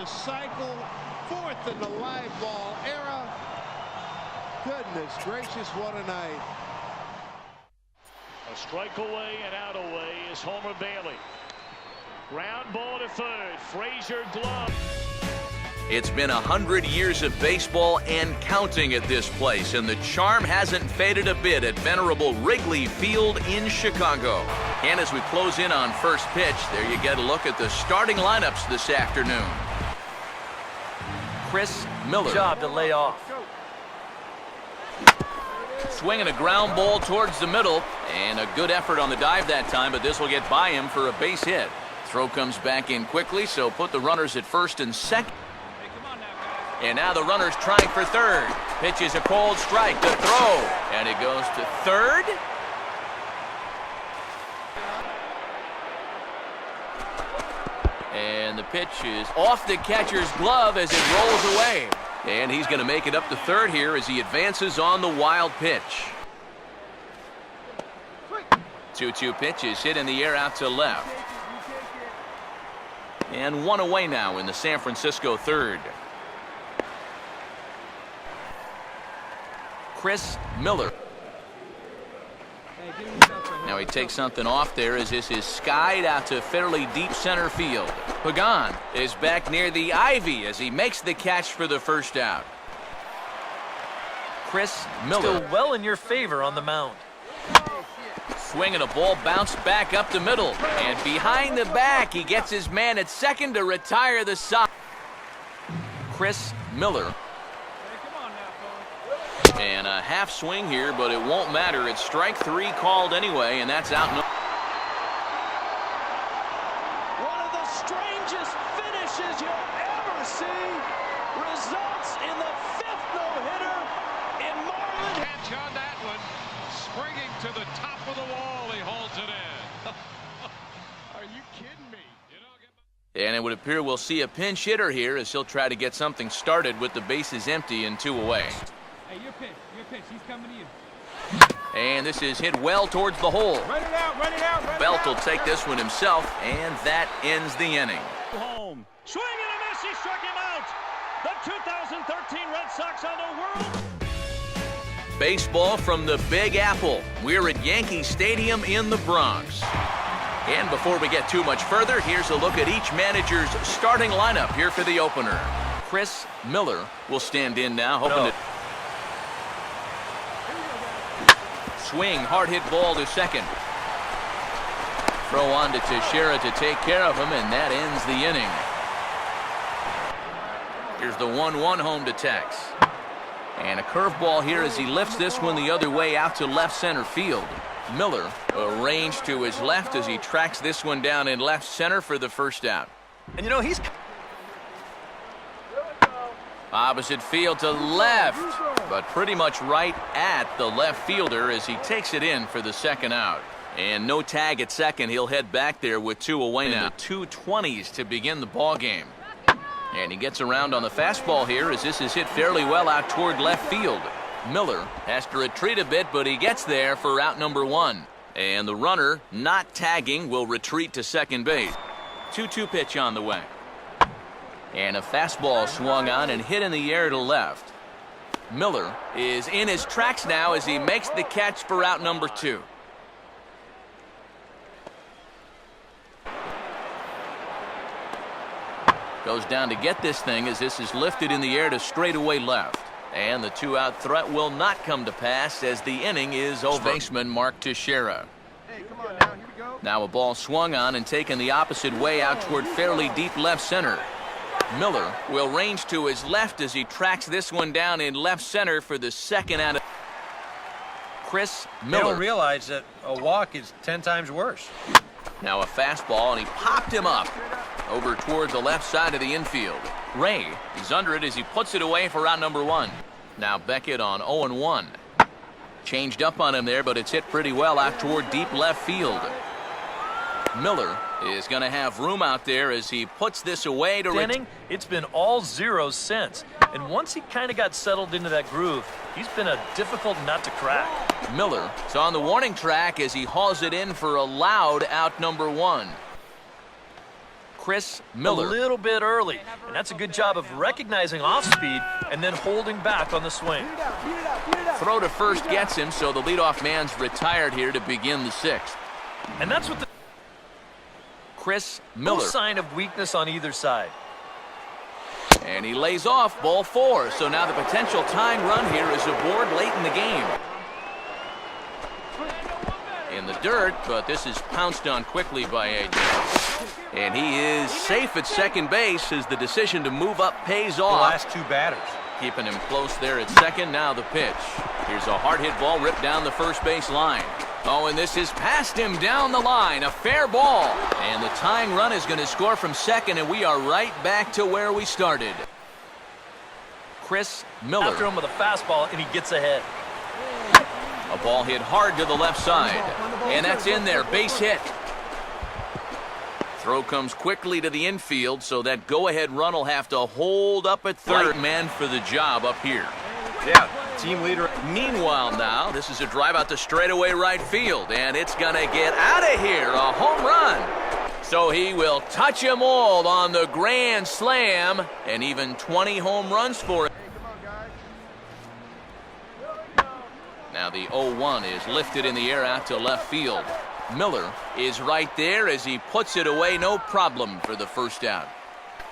cycle, fourth in the live ball era. Goodness gracious, what a night. A strike away and out away is Homer Bailey. Ground ball to third. Frazier glove. It's been 100 years of baseball and counting at this place, and the charm hasn't faded a bit at venerable Wrigley Field in Chicago. And as we close in on first pitch, there you get a look at the starting lineups this afternoon. Chris Miller. Job to lay off. Swinging a ground ball towards the middle, and a good effort on the dive that time, but this will get by him for a base hit. Throw comes back in quickly, so put the runners at first and second. And now the runner's trying for third. Pitch is a cold strike. The throw, and it goes to third. And the pitch is off the catcher's glove as it rolls away. And he's going to make it up to third here as he advances on the wild pitch. 2-2 pitch is hit in the air out to left. And one away now in the San Francisco third. Chris Miller. Now he takes something off there as this is skied out to fairly deep center field. Pagan is back near the ivy as he makes the catch for the first out. Chris Miller. Still well in your favor on the mound. Swinging a ball bounced back up the middle. And behind the back, he gets his man at second to retire the side. Chris Miller. And a half swing here, but it won't matter. It's strike three called anyway, and that's out. One of the strangest finishes you'll ever see. Results in the fifth no-hitter in Marlin. Catch on that one. Springing to the top of the wall, he holds it in. Are you kidding me? And it would appear we'll see a pinch hitter here as he'll try to get something started with the bases empty and two away. Hey, your pitch, he's coming to you. And this is hit well towards the hole. Run it out, run it out, run Belt it out. will take this one himself, and that ends the inning. Home. Swing and a miss. He struck him out. The 2013 Red Sox on the world. Baseball from the Big Apple. We're at Yankee Stadium in the Bronx. And before we get too much further, here's a look at each manager's starting lineup here for the opener. Chris Miller will stand in now, hoping to swing, hard hit ball to second. Throw on to Teixeira to take care of him, and that ends the inning. Here's the 1-1 home to Tex. And a curveball here as he lifts this one the other way out to left center field. Miller arranged to his left as he tracks this one down in left center for the first out. And you know, he's Opposite field to left, but pretty much right at the left fielder as he takes it in for the second out. And no tag at second. He'll head back there with two away now. 2:20s to begin the ball game. And he gets around on the fastball here as this is hit fairly well out toward left field. Miller has to retreat a bit, but he gets there for out number one. And the runner, not tagging, will retreat to second base. 2-2 pitch on the way. And a fastball swung on and hit in the air to left. Miller is in his tracks now as he makes the catch for out number two. Goes down to get this thing as this is lifted in the air to straightaway left. And the two-out threat will not come to pass as the inning is over. Baseman Mark Teixeira. Hey, come on now, here we go. Now a ball swung on and taken the opposite way out toward fairly deep left center. Miller will range to his left as he tracks this one down in left center for the second out. Chris Miller. They don't realize that a walk is 10 times worse. Now a fastball, and he popped him up over towards the left side of the infield. Ray is under it as he puts it away for out number one. Now Beckett on 0-1. Changed up on him there, but it's hit pretty well out toward deep left field. Miller is going to have room out there as he puts this away to Inning, it's been all zeros since. And once he kind of got settled into that groove, he's been a difficult nut to crack. Miller is on the warning track as he hauls it in for a loud out number one. Chris A Miller. little bit early, and that's a good job of recognizing off speed and then holding back on the swing. Throw to first gets him, so the leadoff man's retired here to begin the sixth. And that's what the Chris no Miller. sign of weakness on either side. And he lays off ball 4. So now the potential tying run here is aboard late in the game. In the dirt, but this is pounced on quickly by A.J. And he is safe at second base as the decision to move up pays The off. last two batters. Keeping him close there at second. Now the pitch. Here's a hard hit ball ripped down the first base line. Oh, and this is past him down the line. A fair ball. And the tying run is going to score from second, and we are right back to where we started. Chris Miller. After him with a fastball, and he gets ahead. A ball hit hard to the left side. And that's in there. Base hit. Throw comes quickly to the infield, so that go-ahead run will have to hold up at third. Man for the job up here. Yeah, team leader. Meanwhile now, this is a drive out to straightaway right field, and it's going to get out of here. A home run. So he will touch them all on the grand slam, and even 20 home runs for it. Now the 0-1 is lifted in the air out to left field. Miller is right there as he puts it away, no problem for the first out.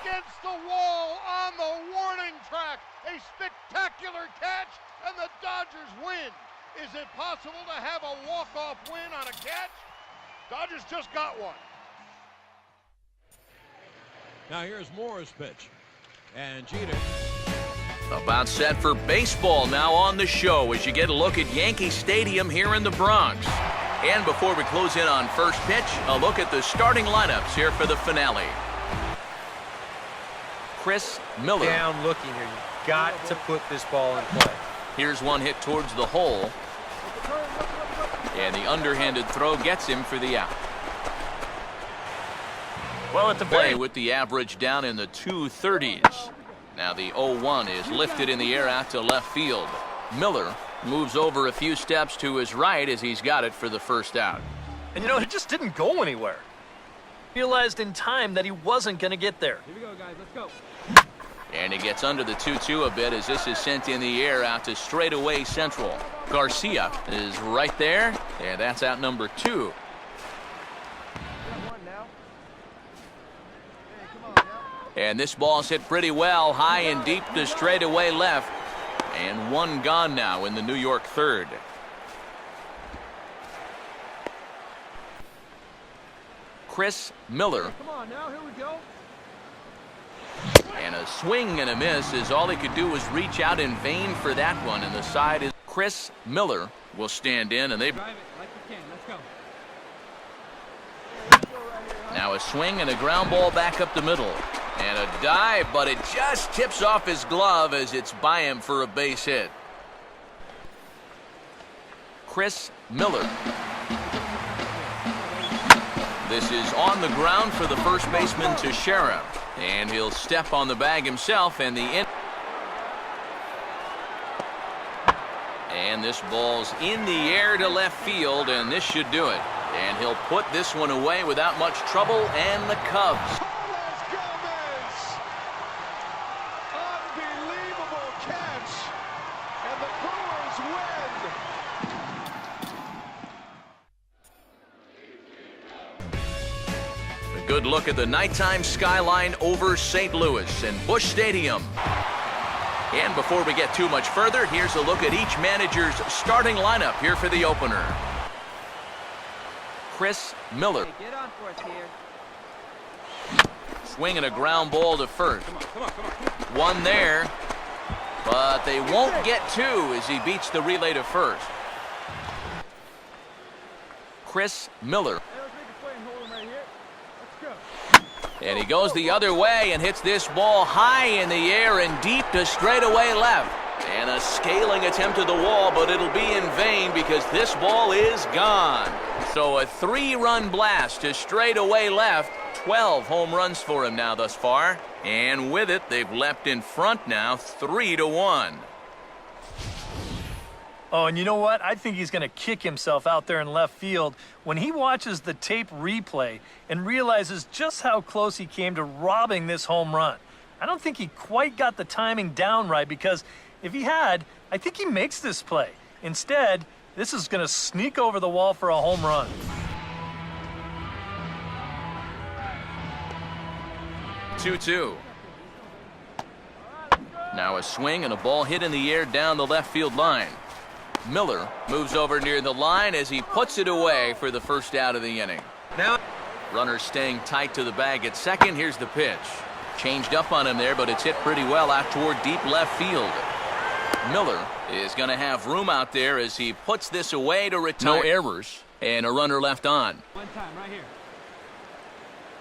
Against the wall on the warning track. A spectacular catch, and the Dodgers win. Is it possible to have a walk-off win on a catch? Dodgers just got one. Now here's Moore's pitch. And Jeter. About set for baseball now on the show as you get a look at Yankee Stadium here in the Bronx. And before we close in on first pitch, a look at the starting lineups here for the finale. Chris Miller. Down looking here. You've got to put this ball in play. Here's one hit towards the hole. And the underhanded throw gets him for the out. Well, at the Play plate. with the average down in the 230s. Now the 0-1 is lifted in the air out to left field. Miller moves over a few steps to his right as he's got it for the first out. And you know, he just didn't go anywhere. Realized in time that he wasn't going to get there. Here we go, guys. Let's go. And he gets under the 2-2 a bit as this is sent in the air out to straightaway central. Garcia is right there, and that's out number 2. And this ball's hit pretty well, high and deep to straightaway left. And one gone now in the New York third. Chris Miller. Come on now. Here we go. And a swing and a miss as all he could do was reach out in vain for that one. And the side is Chris Miller will stand in, and they Drive it like you can. Let's go. now a swing and a ground ball back up the middle. And a dive, but it just tips off his glove as it's by him for a base hit. Chris Miller. This is on the ground for the first baseman Teixeira. And he'll step on the bag himself, and and this ball's in the air to left field, and this should do it. And he'll put this one away without much trouble, and the Cubs. Unbelievable catch, and the Brewers win. A good look at the nighttime skyline over St. Louis and Busch Stadium. And before we get too much further, here's a look at each manager's starting lineup here for the opener. Chris Miller. Hey, get on for us here. Swinging a ground ball to first. One there, but they won't get two as he beats the relay to first. Chris Miller. Hey, let's make a play and hold him right here. Let's go. And he goes the other way and hits this ball high in the air and deep to straightaway left. And a scaling attempt to the wall, but it'll be in vain because this ball is gone. So a 3-run blast to straightaway left. 12 home runs for him now thus far. And with it, they've leapt in front now 3-1. Oh, and you know what? I think he's going to kick himself out there in left field when he watches the tape replay and realizes just how close he came to robbing this home run. I don't think he quite got the timing down right, because if he had, I think he makes this play. Instead, this is going to sneak over the wall for a home run. Two. Now a swing and a ball hit in the air down the left field line. Miller moves over near the line as he puts it away for the first out of the inning. Now, Runner staying tight to the bag at second. Here's the pitch. Changed up on him there, but it's hit pretty well out toward deep left field. Miller is going to have room out there as he puts this away to retire. No errors and a runner left on. One time, right here.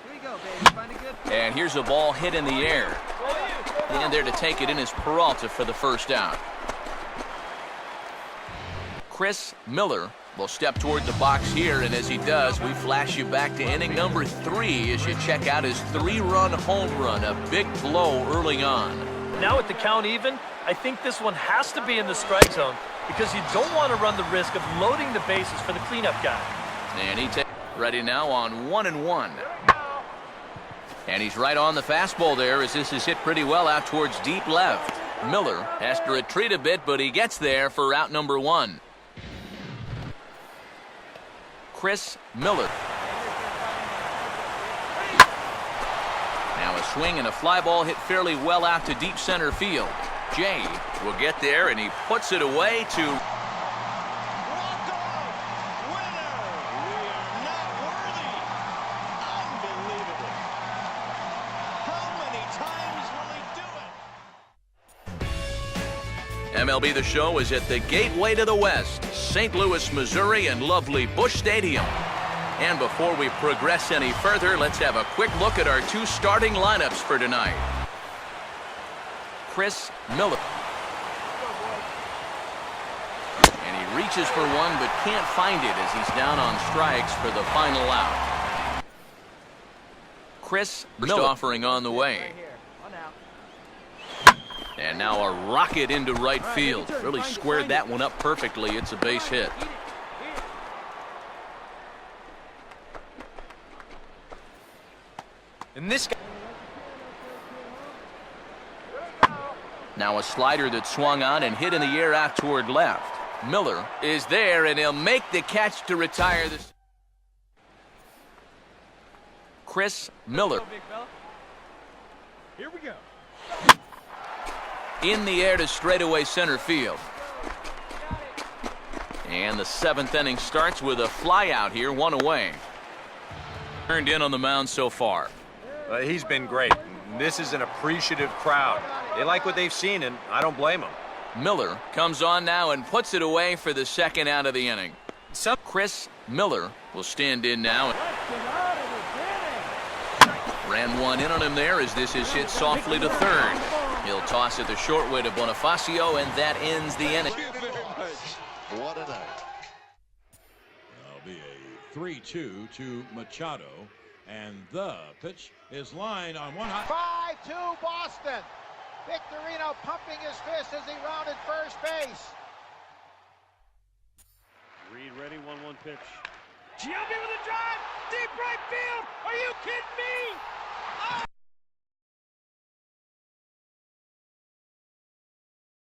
Here we go, baby. Find a good. And here's a ball hit in the air. And there to take it in is Peralta for the first out. Chris Miller will step toward the box here, and as he does, we flash you back to inning number 3 as you check out his 3-run home run, a big blow early on. Now with the count even, I think this one has to be in the strike zone, because you don't want to run the risk of loading the bases for the cleanup guy. And he takes ready now on 1-1. And he's right on the fastball there as this is hit pretty well out towards deep left. Miller has to retreat a bit, but he gets there for out number 1. Chris Miller. Now a swing and a fly ball hit fairly well out to deep center field. Jay will get there, and he puts it away to... Walk-off winner! We are not worthy! Unbelievable! How many times will he do it? MLB The Show is at the gateway to the West, St. Louis, Missouri, and lovely Busch Stadium. And before we progress any further, let's have a quick look at our 2 starting lineups for tonight. Chris Miller. And he reaches for one but can't find it as he's down on strikes for the final out. Chris Miller offering on the way. And now a rocket into right field. Really squared that one up perfectly. It's a base hit. and this guy. Now a slider that swung on and hit in the air out toward left. Miller is there, and he'll make the catch to retire this. Chris Miller. Here we go. In the air to straightaway center field. And the 7th inning starts with a fly out here, 1 away. Turned in on the mound so far. He's been great. This is an appreciative crowd. They like what they've seen, and I don't blame them. Miller comes on now and puts it away for the 2nd out of the inning. Chris Miller will stand in now. Ran one in on him there as this is hit softly to third. He'll toss it the short way to Bonifacio, and that ends the inning. What a night. That'll be a 3-2 to Machado. And the pitch is lined on one high. 5-2 Boston. Victorino pumping his fist as he rounded first base. Reed ready, 1-1 pitch. Giambi with a drive, deep right field. Are you kidding me?